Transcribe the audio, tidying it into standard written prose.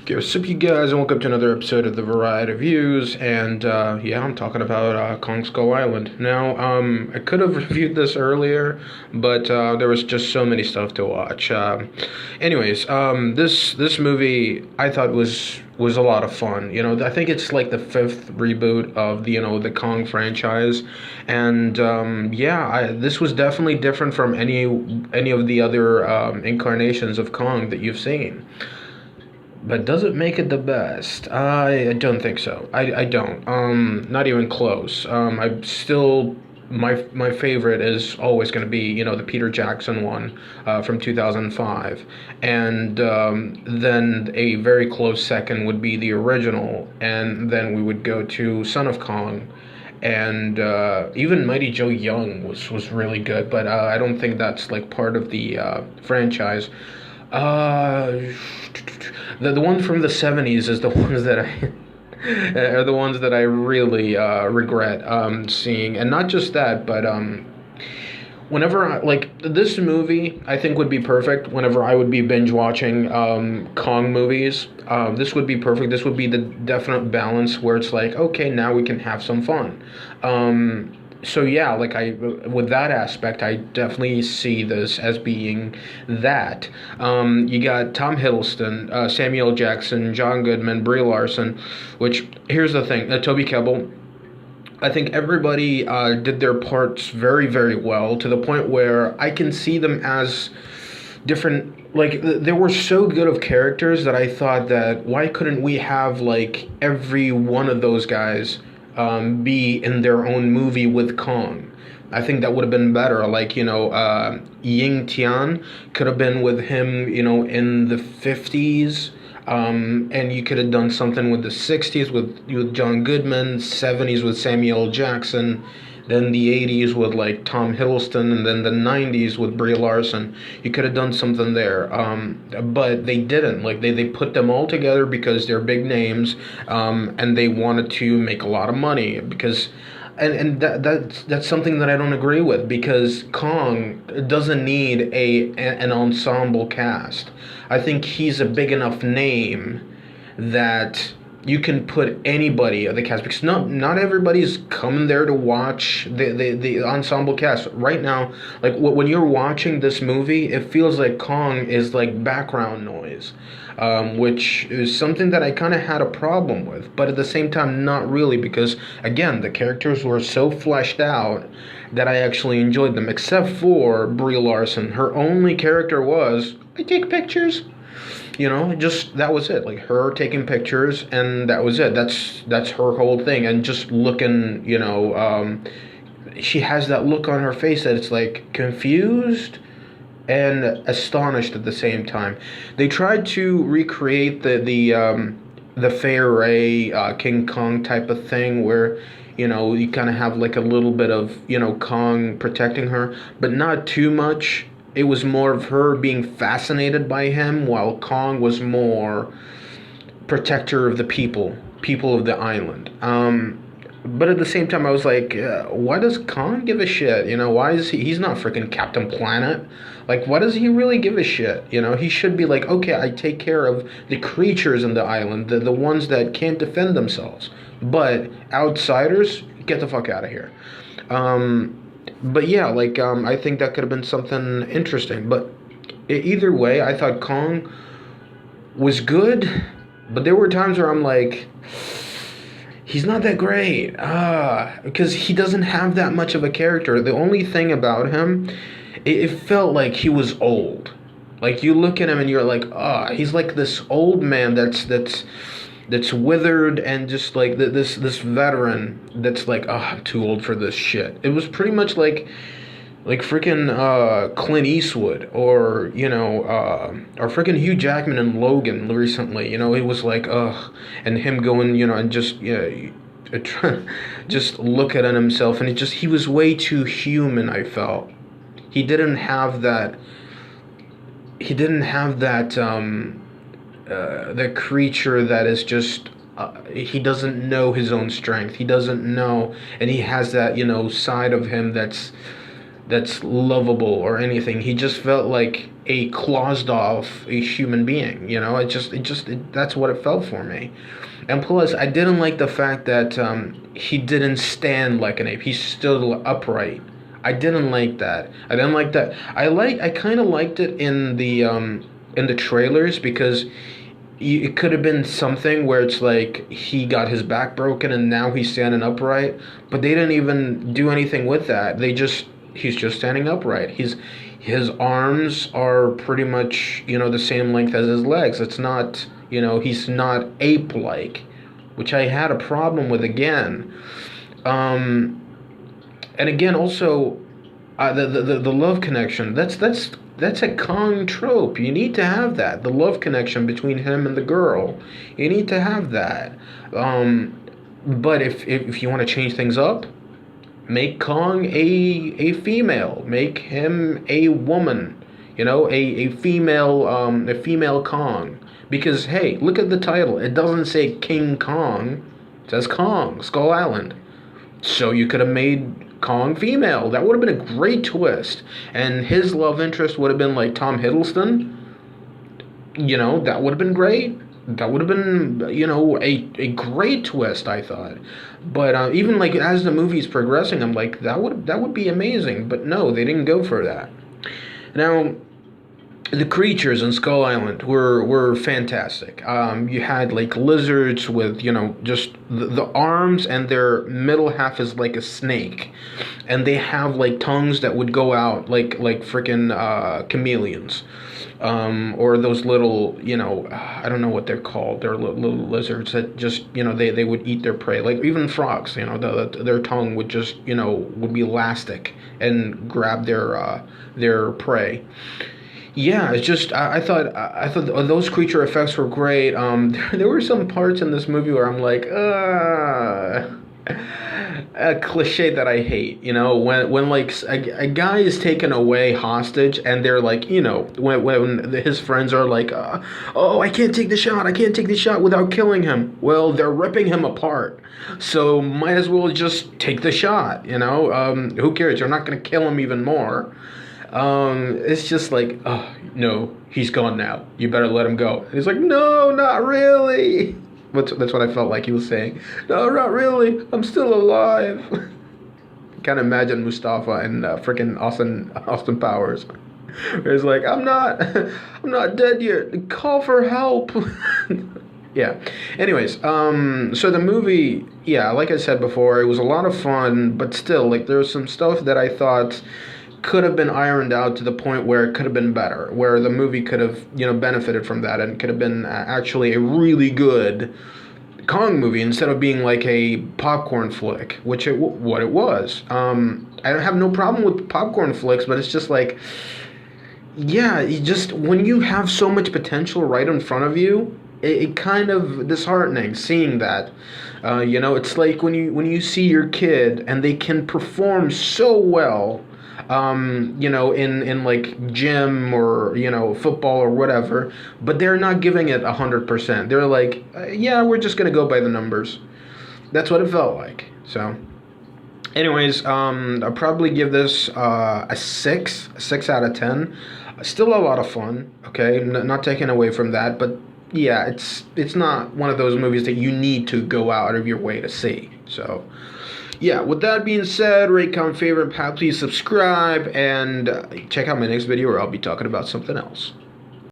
Okay, what's up, you guys, and welcome to another episode of the Variety Views. And yeah, I'm talking about Kong Skull Island. Now, I could have reviewed this earlier, but there was just so many stuff to watch. This movie I thought was a lot of fun. I think it's like the fifth reboot of the Kong franchise, and this was definitely different from any of the other incarnations of Kong that you've seen. But does it make it the best? I don't think so. I don't. Not even close. I still my favorite is always going to be the Peter Jackson one from 2005, and then a very close second would be the original, and then we would go to Son of Kong, and even Mighty Joe Young was really good, but I don't think that's like part of the franchise. Uh, the one from the '70s is the ones that I are the ones that I really regret seeing, and not just that, but whenever like this movie, I think would be perfect. Whenever I would be binge watching Kong movies, this would be perfect. This would be the definite balance where it's like, okay, now we can have some fun. So yeah, like I with that aspect, I definitely see this as being that. You got Tom Hiddleston, Samuel Jackson, John Goodman, Brie Larson. Which here's the thing, Toby Kebbell. I think everybody did their parts very, very well to the point where I can see them as different. Like they were so good of characters that I thought that why couldn't we have like every one of those guys be in their own movie with Kong? I think that would have been better. Like Ying Tian could have been with him, in the 50s. And you could have done something with the 60s with John Goodman, 70s with Samuel Jackson, then the 80s with like Tom Hiddleston, and then the 90s with Brie Larson. You could have done something there, but they didn't. Like they put them all together because they're big names, and they wanted to make a lot of money because. And that's something that I don't agree with, because Kong doesn't need an ensemble cast. I think he's a big enough name that you can put anybody of the cast, because not everybody's coming there to watch the ensemble cast right now. Like when you're watching this movie, it feels like Kong is like background noise, which is something that I kind of had a problem with, but at the same time not really, because again the characters were so fleshed out that I actually enjoyed them, except for Brie Larson. Her only character was, I take pictures. Just that was it. Like her taking pictures, and that was it. That's her whole thing. And just looking, she has that look on her face that it's like confused and astonished at the same time. They tried to recreate the Fay Ray King Kong type of thing, where you kind of have like a little bit of Kong protecting her, but not too much. It was more of her being fascinated by him, while Kong was more protector of the people of the island. But at the same time, I was like, why does Kong give a shit? Why is he's not freaking Captain Planet? Like, why does he really give a shit? He should be like, okay, I take care of the creatures in the island, the ones that can't defend themselves. But outsiders, get the fuck out of here. But yeah, like I think that could have been something interesting. But either way, I thought Kong was good, but there were times where I'm like, he's not that great. Because he doesn't have that much of a character. The only thing about him, it felt like he was old. Like you look at him and you're like, he's like this old man that's withered, and just like this veteran that's like, I'm too old for this shit. It was pretty much like freaking Clint Eastwood, or or freaking Hugh Jackman in Logan recently. It was like, and him going, and just just look at himself, and he was way too human. I felt he didn't have that. He didn't have that. The creature that is just he doesn't know his own strength. He doesn't know, and he has that side of him that's lovable or anything. He just felt like a closed off a human being. That's what it felt for me. And plus, I didn't like the fact that he didn't stand like an ape. He stood upright. I didn't like that. I didn't like that. I kind of liked it in the trailers because it could have been something where it's like he got his back broken and now he's standing upright, but they didn't even do anything with that. He's just standing upright. His arms are pretty much, the same length as his legs. It's not, he's not ape-like, which I had a problem with again. And again, also, the love connection. That's a Kong trope. You need to have that. The love connection between him and the girl. You need to have that. But if you want to change things up, make Kong a female. Make him a woman. A female Kong. Because hey, look at the title. It doesn't say King Kong. It says Kong, Skull Island. So you could have made Kong female. That would have been a great twist. And his love interest would have been like Tom Hiddleston. That would have been great. That would have been, a great twist, I thought. But even like as the movie's progressing, I'm like, that would be amazing. But no, they didn't go for that. Now, the creatures in Skull Island were fantastic. You had like lizards with just the arms, and their middle half is like a snake, and they have like tongues that would go out like freaking chameleons, or those little I don't know what they're called. They're little lizards that just they would eat their prey. Like even frogs, their tongue would just would be elastic and grab their prey. Yeah, it's just I thought those creature effects were great. There were some parts in this movie where I'm like, a cliche that I hate. When like a guy is taken away hostage and they're like, when his friends are like, oh, I can't take the shot without killing him. Well, they're ripping him apart, so might as well just take the shot. Who cares? You're not gonna kill him even more. It's just like, oh, no, he's gone now. You better let him go. And he's like, no, not really. That's what I felt like he was saying. No, not really. I'm still alive. Can't imagine Mustafa and freaking Austin Powers. He's like, I'm not dead yet. Call for help. Yeah. Anyways, so the movie, yeah, like I said before, it was a lot of fun, but still, like, there was some stuff that I thought could have been ironed out to the point where it could have been better, where the movie could have, benefited from that and could have been actually a really good Kong movie instead of being like a popcorn flick, what it was. I don't have no problem with popcorn flicks, but it's just like, yeah, when you have so much potential right in front of you, it kind of disheartening seeing that. It's like when you see your kid and they can perform so well, in like gym or football or whatever, but they're not giving it 100%. They're like, yeah, we're just gonna go by the numbers. That's what it felt like. So, anyways, I'll probably give this a 6 out of 10. Still a lot of fun. Okay, not taking away from that, but yeah, it's not one of those movies that you need to go out of your way to see. So. Yeah, with that being said, rate, comment, favorite, please subscribe, and check out my next video where I'll be talking about something else.